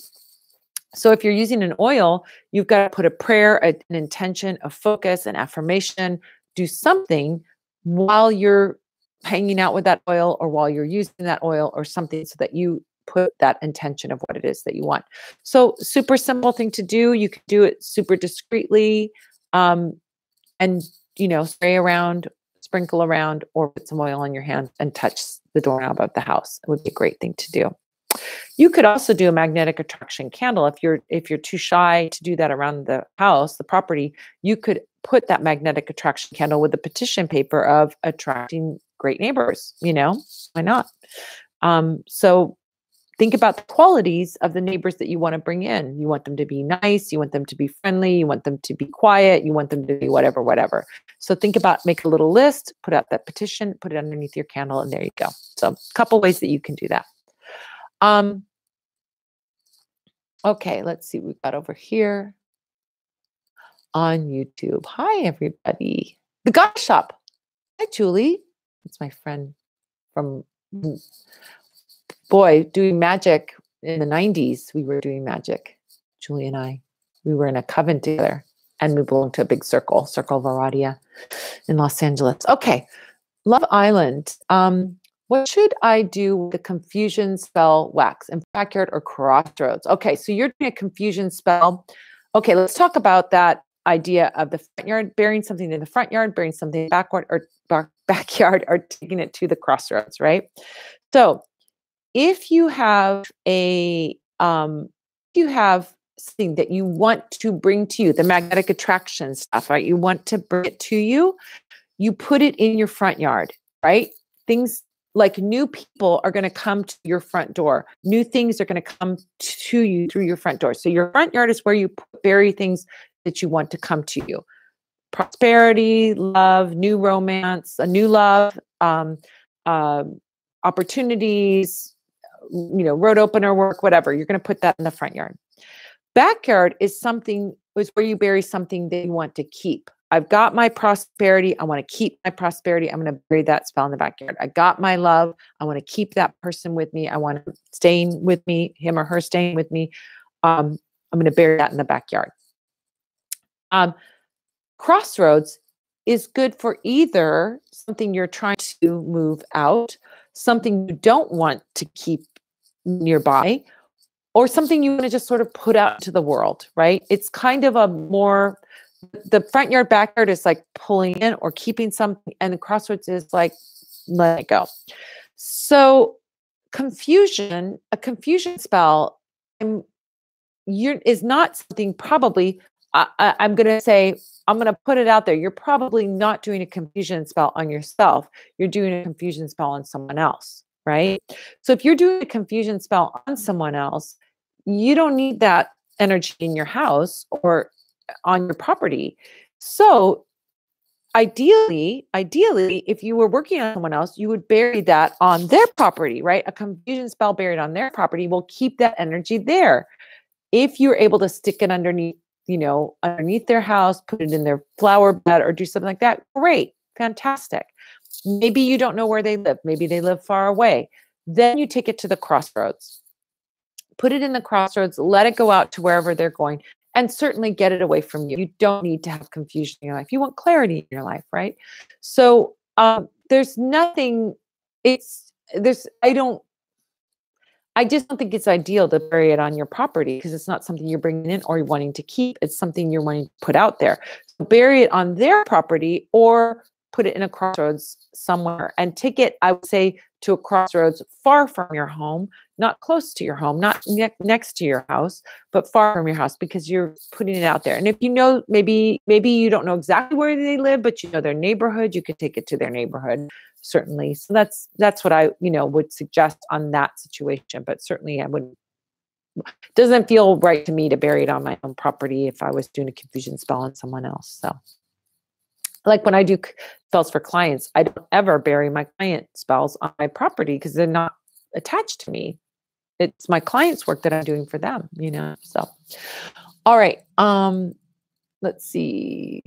So if you're using an oil, you've got to put a prayer, an intention, a focus, an affirmation, do something while you're hanging out with that oil or while you're using that oil or something so that you put that intention of what it is that you want. So super simple thing to do. You can do it super discreetly and, spray around, sprinkle around, or put some oil on your hand and touch the doorknob of the house. It would be a great thing to do. You could also do a magnetic attraction candle. If you're too shy to do that around the house, the property, you could put that magnetic attraction candle with the petition paper of attracting great neighbors. Why not? So think about the qualities of the neighbors that you want to bring in. You want them to be nice. You want them to be friendly. You want them to be quiet. You want them to be whatever. So make a little list, put out that petition, put it underneath your candle, and there you go. So a couple ways that you can do that. Okay, let's see what we've got over here on YouTube. Hi, everybody. The Goddess Shop. Hi, Julie. That's my friend from, doing magic in the 90s. We were doing magic, Julie and I. We were in a coven together and we belonged to a big circle of Aradia in Los Angeles. Okay, Love Island. What should I do with the confusion spell wax in backyard or crossroads? Okay, so you're doing a confusion spell. Okay, let's talk about that idea of the front yard, burying something in the front yard, burying something in the backyard, or taking it to the crossroads, right? So if you have something that you want to bring to you, the magnetic attraction stuff, right? You want to bring it to you, you put it in your front yard, right? Things like new people are going to come to your front door. New things are going to come to you through your front door. So your front yard is where you bury things that you want to come to you. Prosperity, love, new romance, a new love, opportunities, road opener work, whatever. You're going to put that in the front yard. Backyard is where you bury something that you want to keep. I've got my prosperity. I want to keep my prosperity. I'm going to bury that spell in the backyard. I got my love. I want to keep that person with me. I want him staying with me, him or her staying with me. I'm going to bury that in the backyard. Crossroads is good for either something you're trying to move out, something you don't want to keep nearby, or something you want to just sort of put out into the world, right? It's kind of a more, the front yard, backyard is like pulling in or keeping something, and the crossroads is like, let it go. So a confusion spell is not something probably, I'm going to say, I'm going to put it out there. You're probably not doing a confusion spell on yourself. You're doing a confusion spell on someone else, right? So if you're doing a confusion spell on someone else, you don't need that energy in your house or on your property. So ideally, if you were working on someone else, you would bury that on their property, right? A confusion spell buried on their property will keep that energy there. If you're able to stick it underneath, underneath their house, put it in their flower bed or do something like that, great, fantastic. Maybe you don't know where they live. Maybe they live far away. Then you take it to the crossroads. Put it in the crossroads, let it go out to wherever they're going, and certainly get it away from you. You don't need to have confusion in your life. You want clarity in your life, right? So there's nothing, I just don't think it's ideal to bury it on your property because it's not something you're bringing in or you're wanting to keep. It's something you're wanting to put out there. So bury it on their property or put it in a crossroads somewhere and take it, I would say, to a crossroads far from your home, not close to your home, not next to your house, but far from your house because you're putting it out there. And if you know, maybe you don't know exactly where they live, but you know their neighborhood, you could take it to their neighborhood, certainly. So that's what I, would suggest on that situation. But certainly it doesn't feel right to me to bury it on my own property if I was doing a confusion spell on someone else. So like when I do spells for clients, I don't ever bury my client spells on my property because they're not attached to me. It's my client's work that I'm doing for them, So, all right. Let's see.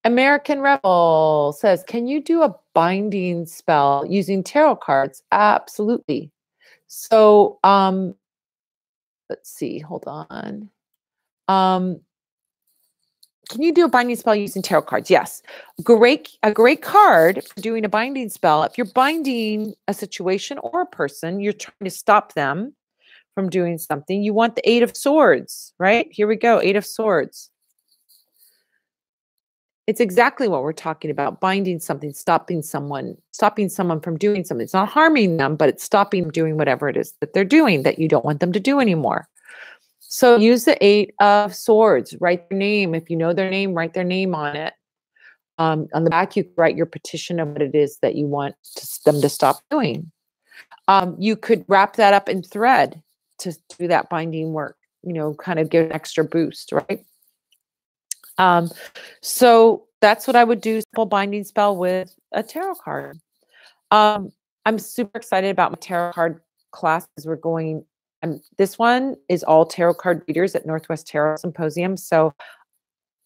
American Rebel says, can you do a binding spell using tarot cards? Absolutely. So, let's see. Hold on. Can you do a binding spell using tarot cards? Yes. A great card for doing a binding spell. If you're binding a situation or a person, you're trying to stop them from doing something. You want the Eight of Swords, right? Here we go. Eight of Swords. It's exactly what we're talking about. Binding something, stopping someone from doing something. It's not harming them, but it's stopping them doing whatever it is that they're doing that you don't want them to do anymore. So use the Eight of Swords. Write their name. If you know their name, write their name on it. On the back, you write your petition of what it is that you want them to stop doing. You could wrap that up in thread to do that binding work, kind of give an extra boost, right? So that's what I would do, simple binding spell with a tarot card. I'm super excited about my tarot card classes. We're going, this one is all tarot card readers at Northwest Tarot Symposium. So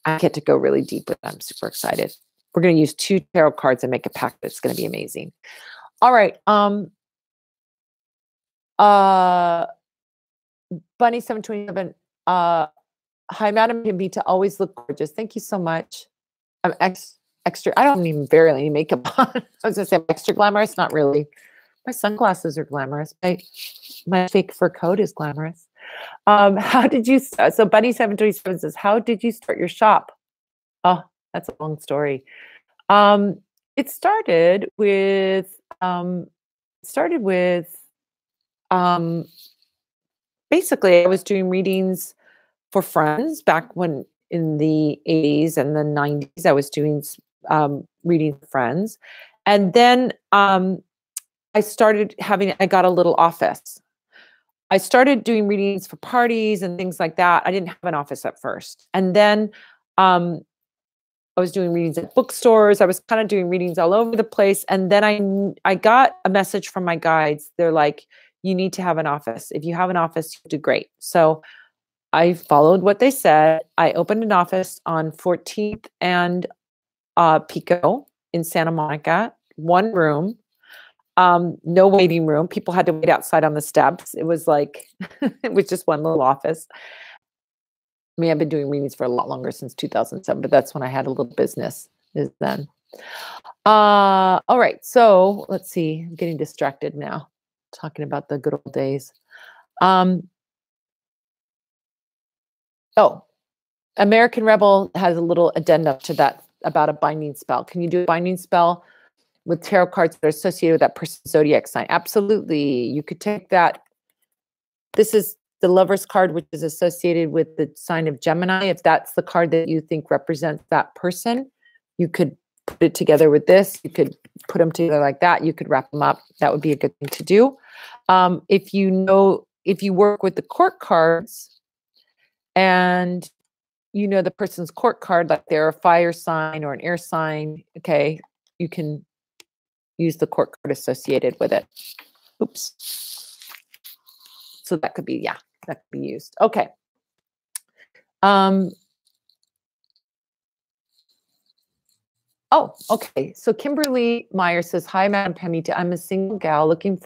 I get to go really deep with them. I'm super excited. We're going to use 2 tarot cards and make a pack that's going to be amazing. All right. Bunny 727. Hi, Madam Pamita. Always look gorgeous. Thank you so much. I'm extra. I don't even barely any makeup on. I was going to say I'm extra glamorous. Not really. My sunglasses are glamorous. My fake fur coat is glamorous. How did you start? So Bunny 727 says, how did you start your shop? Oh, that's a long story. It started with basically I was doing readings for friends back when in the 80s and the 90s. I was doing reading for friends. And then I got a little office. I started doing readings for parties and things like that. I didn't have an office at first. And then I was doing readings at bookstores. I was kind of doing readings all over the place. And then I got a message from my guides. They're like, you need to have an office. If you have an office, you do great. So I followed what they said. I opened an office on 14th and Pico in Santa Monica, one room, no waiting room. People had to wait outside on the steps. It was like, it was just one little office. I mean, I've been doing readings for a lot longer, since 2007, but that's when I had a little business, is then. All right. So let's see. I'm getting distracted now, talking about the good old days. Oh, American Rebel has a little addendum to that about a binding spell. Can you do a binding spell with tarot cards that are associated with that person's zodiac sign? Absolutely. You could take that. This is the Lover's card, which is associated with the sign of Gemini. If that's the card that you think represents that person, you could put it together with this. You could put them together like that. You could wrap them up. That would be a good thing to do. If you work with the court cards and you know the person's court card, like they're a fire sign or an air sign, okay, you can use the court card associated with it. Oops. So that could be, yeah, that could be used. Okay. Oh, okay. So Kimberly Meyer says, hi, Madam Pamita. I'm a single gal looking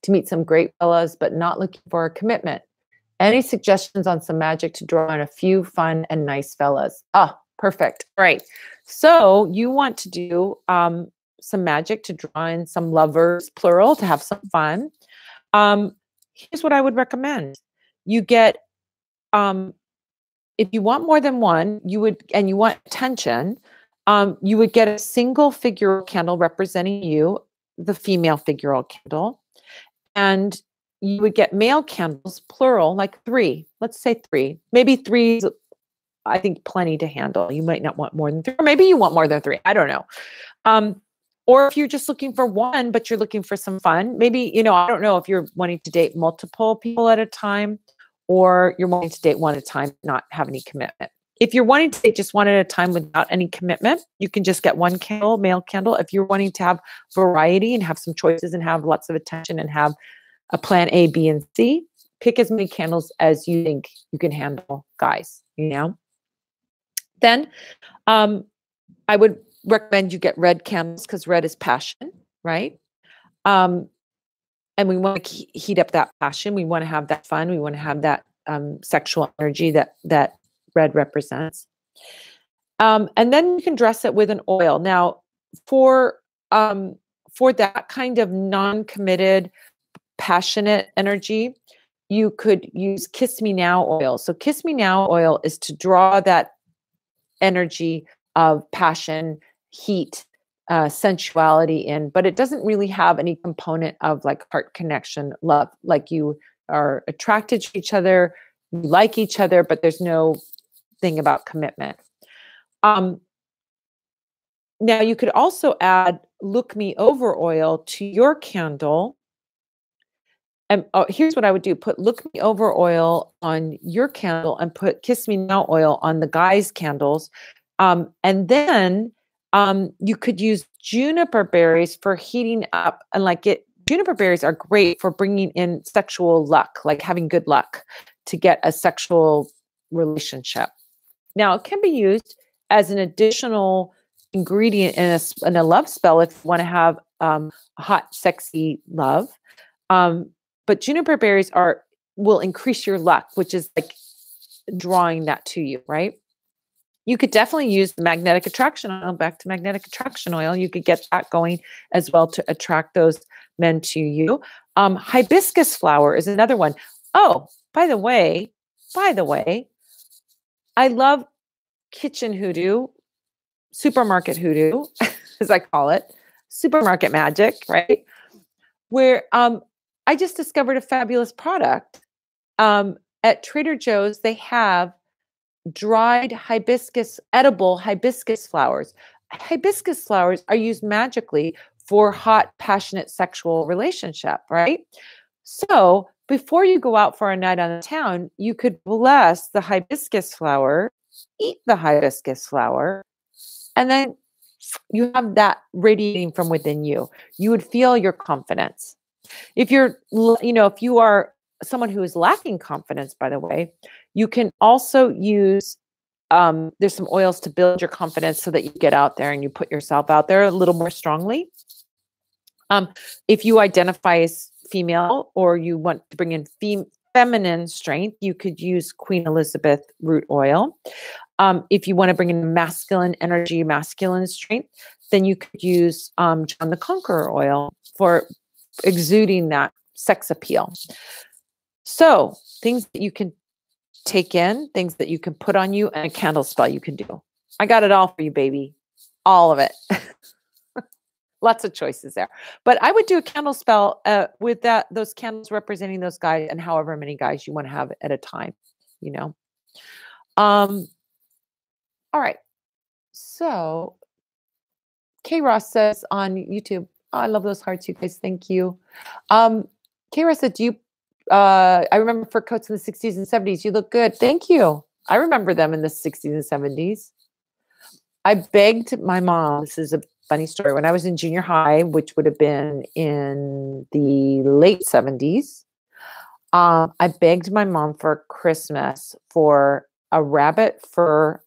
to meet some great fellas, but not looking for a commitment. Any suggestions on some magic to draw on a few fun and nice fellas? Ah, perfect. All right. So you want to do some magic to draw in some lovers, plural, to have some fun. Here's what I would recommend. You get, if you want more than one, and you want attention, you would get a single figural candle representing you, the female figural candle, and you would get male candles, plural, like 3. Let's say 3. Maybe 3 is, I think, plenty to handle. You might not want more than 3, or maybe you want more than 3. I don't know. Or if you're just looking for one, but you're looking for some fun, maybe, I don't know if you're wanting to date multiple people at a time, or you're wanting to date one at a time, not have any commitment. If you're wanting to date just one at a time without any commitment, you can just get one candle, male candle. If you're wanting to have variety and have some choices and have lots of attention and have a plan A, B, and C, pick as many candles as you think you can handle, guys, Then I would recommend you get red candles, because red is passion, right? And we want to heat up that passion. We want to have that fun. We want to have that sexual energy that red represents. And then you can dress it with an oil. Now, for that kind of non-committed, passionate energy, you could use Kiss Me Now oil. So Kiss Me Now oil is to draw that energy of passion, heat, sensuality in, but it doesn't really have any component of like heart connection, love. Like you are attracted to each other, you like each other, but there's no thing about commitment. Now you could also add Look Me Over oil to your candle. And here's what I would do. Put Look Me Over oil on your candle and put Kiss Me Now oil on the guy's candles. And then you could use juniper berries for heating up, and juniper berries are great for bringing in sexual luck, like having good luck to get a sexual relationship. Now, it can be used as an additional ingredient in a love spell if you want to have hot, sexy love. But juniper berries will increase your luck, which is like drawing that to you, right? You could definitely use the magnetic attraction oil. Back to magnetic attraction oil. You could get that going as well to attract those men to you. Hibiscus flower is another one. Oh, by the way, I love kitchen hoodoo, supermarket hoodoo, as I call it, supermarket magic, right? Where I just discovered a fabulous product. At Trader Joe's, they have dried edible hibiscus flowers. Hibiscus flowers are used magically for hot, passionate sexual relationship, right? So before you go out for a night on the town, you could bless the hibiscus flower, eat the hibiscus flower, and then you have that radiating from within you. You would feel your confidence. If you are someone who is lacking confidence, by the way, You can also use, there's some oils to build your confidence so that you get out there and you put yourself out there a little more strongly. If you identify as female or you want to bring in feminine strength, you could use Queen Elizabeth root oil. If you want to bring in masculine energy, masculine strength, then you could use John the Conqueror oil for exuding that sex appeal. So things that you can take in, things that you can put on you, and a candle spell you can do. I got it all for you, baby. All of it. Lots of choices there. But I would do a candle spell with those candles representing those guys and however many guys you want to have at a time, you know. All right. So K Ross says on YouTube, oh, I love those hearts, you guys. Thank you. K Ross said, I remember fur coats in the 60s and 70s. You look good. Thank you. I remember them in the 60s and 70s. I begged my mom, this is a funny story, when I was in junior high, which would have been in the late 70s, I begged my mom for Christmas for a rabbit fur,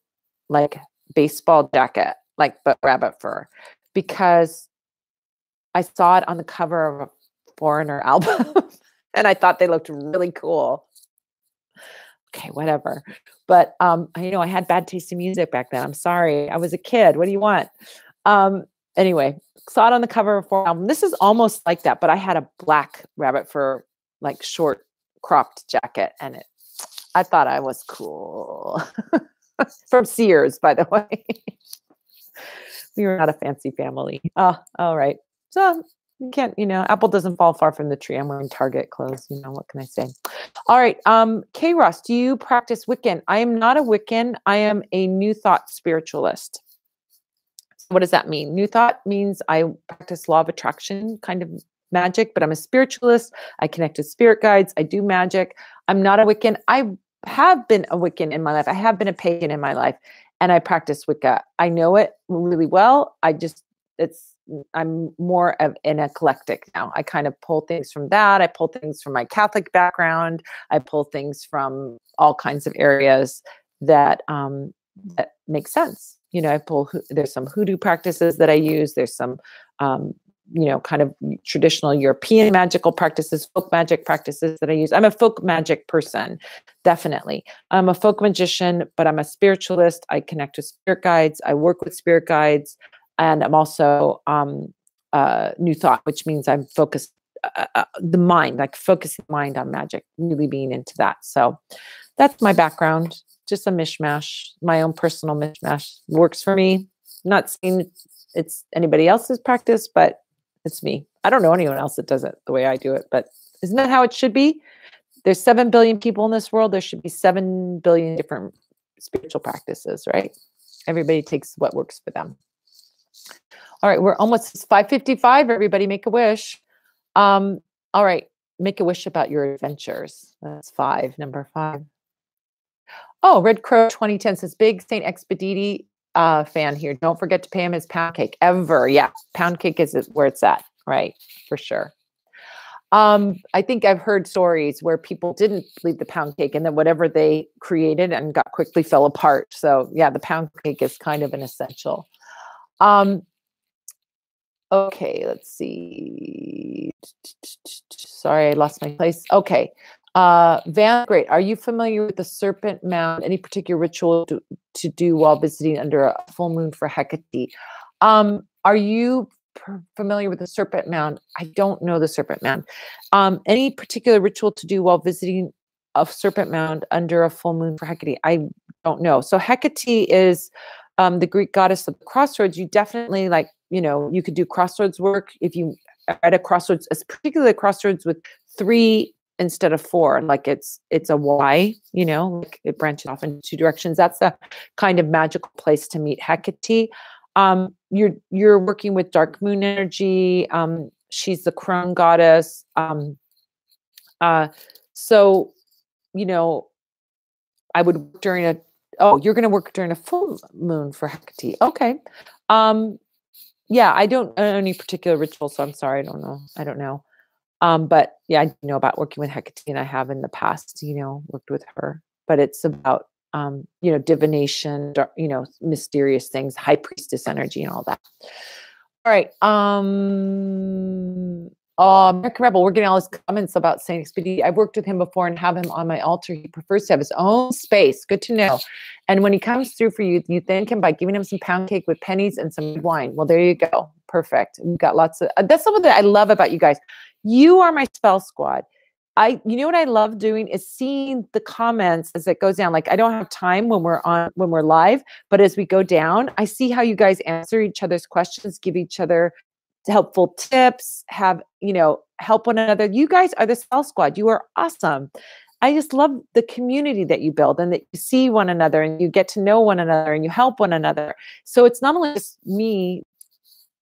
like baseball jacket, but rabbit fur, because I saw it on the cover of a Foreigner album and I thought they looked really cool. Okay, whatever. But I had bad taste in music back then. I'm sorry. I was a kid. What do you want? Anyway, saw it on the cover of a Foreigner album. This is almost like that, but I had a black rabbit fur, like short cropped jacket, and I thought I was cool. From Sears, by the way. We were not a fancy family. Oh, all right. So you can't, apple doesn't fall far from the tree. I'm wearing Target clothes. What can I say? All right. K Ross, do you practice Wiccan? I am not a Wiccan. I am a New Thought spiritualist. What does that mean? New Thought means I practice law of attraction kind of magic, but I'm a spiritualist. I connect with spirit guides. I do magic. I'm not a Wiccan. I have been a Wiccan in my life. I have been a pagan in my life, and I practice Wicca. I know it really well. I'm more of an eclectic now. I kind of pull things from that. I pull things from my Catholic background. I pull things from all kinds of areas that make sense. There's some hoodoo practices that I use. There's some, kind of traditional European magical practices, folk magic practices that I use. I'm a folk magic person, definitely. I'm a folk magician, but I'm a spiritualist. I connect with spirit guides. I work with spirit guides. And I'm also New Thought, which means I'm focused the mind, like focusing the mind on magic, really being into that. So that's my background. Just a mishmash, my own personal mishmash. Works for me. Not saying it's anybody else's practice, but it's me. I don't know anyone else that does it the way I do it, but isn't that how it should be? There's 7 billion people in this world. There should be 7 billion different spiritual practices, right? Everybody takes what works for them. All right, we're almost 5:55. Everybody make a wish. All right, make a wish about your adventures. That's 5, number 5. Oh, Red Crow 2010 says, big St. Expediting fan here. Don't forget to pay him his pound cake. Ever. Yeah, pound cake is where it's at, right? For sure. I think I've heard stories where people didn't leave the pound cake and then whatever they created and got quickly fell apart. So yeah, the pound cake is kind of an essential. Okay, let's see. Sorry, I lost my place. Okay. Van, great. Are you familiar with the Serpent Mound? Any particular ritual to do while visiting under a full moon for Hecate? Are you familiar with the Serpent Mound? I don't know the Serpent Mound. Any particular ritual to do while visiting a Serpent Mound under a full moon for Hecate? I don't know. So Hecate is the Greek goddess of the crossroads. You definitely you could do crossroads work if you are at a crossroads, particularly a crossroads with 3 instead of 4, like it's a Y, like it branches off in 2 directions. That's the kind of magical place to meet Hecate. You're working with dark moon energy. She's the crone goddess. So, I would work during you're going to work during a full moon for Hecate. Okay. Yeah, I don't know any particular ritual, so I'm sorry. I don't know. But yeah, I know about working with Hecate, and I have in the past, worked with her. but it's about, you know, divination, you know, mysterious things, high priestess energy and all that. All right. American Rebel, we're getting all his comments about Saint Expediting. I've worked with him before and have him on my altar. He prefers to have his own space. Good to know. And when he comes through for you, you thank him by giving him some pound cake with pennies and some wine. Well, there you go. Perfect. We've got lots of, that's something that I love about you guys. You are my spell squad. You know what I love doing is seeing the comments as it goes down. Like I don't have time when we're live, but as we go down, I see how you guys answer each other's questions, give each other helpful tips, have, you know, help one another. You guys are the spell squad. You are awesome. I just love the community that you build and that you see one another and you get to know one another and you help one another. So it's not only just me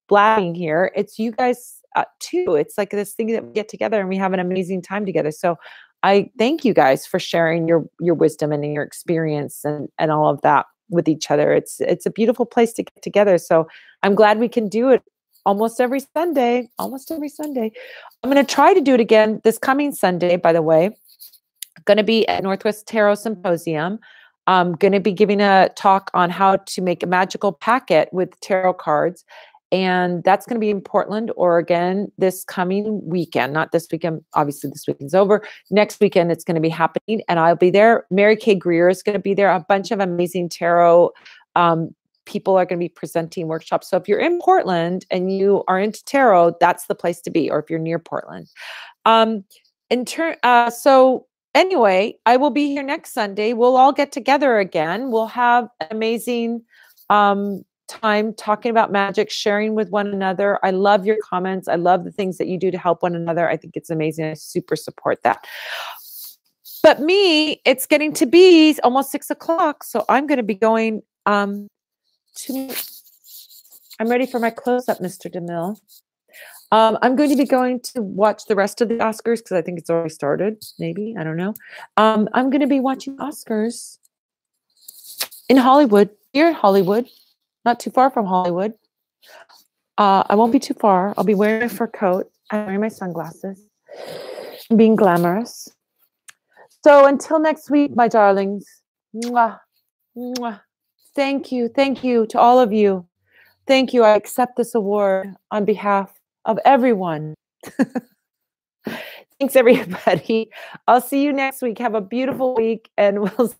blabbing here, it's you guys too. It's like this thing that we get together and we have an amazing time together. So I thank you guys for sharing your wisdom and your experience and all of that with each other. It's a beautiful place to get together. So I'm glad we can do it almost every Sunday. I'm going to try to do it again this coming Sunday, by the way. I'm going to be at Northwest Tarot Symposium. I'm going to be giving a talk on how to make a magical packet with tarot cards. And that's going to be in Portland, Oregon this coming weekend. Not this weekend. Obviously, this weekend's over. Next weekend, it's going to be happening. And I'll be there. Mary Kay Greer is going to be there. A bunch of amazing tarot people are going to be presenting workshops. So if you're in Portland and you are into tarot, that's the place to be, or if you're near Portland. So anyway, I will be here next Sunday. We'll all get together again. We'll have an amazing time talking about magic, sharing with one another. I love your comments. I love the things that you do to help one another. I think it's amazing. I super support that. But me, it's getting to be almost 6 o'clock. So I'm going to be going I'm ready for my close-up, Mr. DeMille. I'm going to be going to watch the rest of the Oscars because I think it's already started. Maybe, I don't know. I'm going to be watching Oscars in Hollywood, here in Hollywood, not too far from Hollywood. I won't be too far. I'll be wearing my fur coat. I'm wearing my sunglasses, being glamorous. So until next week, my darlings. Mwah, mwah. Thank you to all of you. Thank you. I accept this award on behalf of everyone. Thanks, everybody. I'll see you next week. Have a beautiful week, and we'll see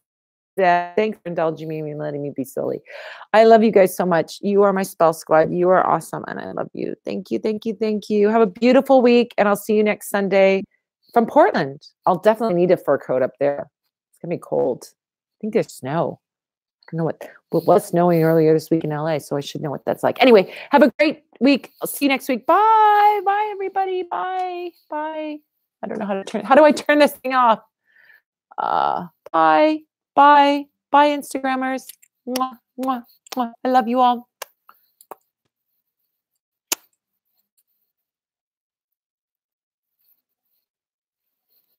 you. Thanks for indulging me and letting me be silly. I love you guys so much. You are my spell squad. You are awesome, and I love you. Thank you. Have a beautiful week, and I'll see you next Sunday from Portland. I'll definitely need a fur coat up there. It's going to be cold. I think there's snow. I don't know what was snowing earlier this week in LA, so I should know what that's like. Anyway, have a great week. I'll see you next week. Bye. Bye, everybody. Bye. Bye. I don't know how do I turn this thing off? Bye. Bye. Bye, Instagrammers. Mwah, mwah, mwah. I love you all.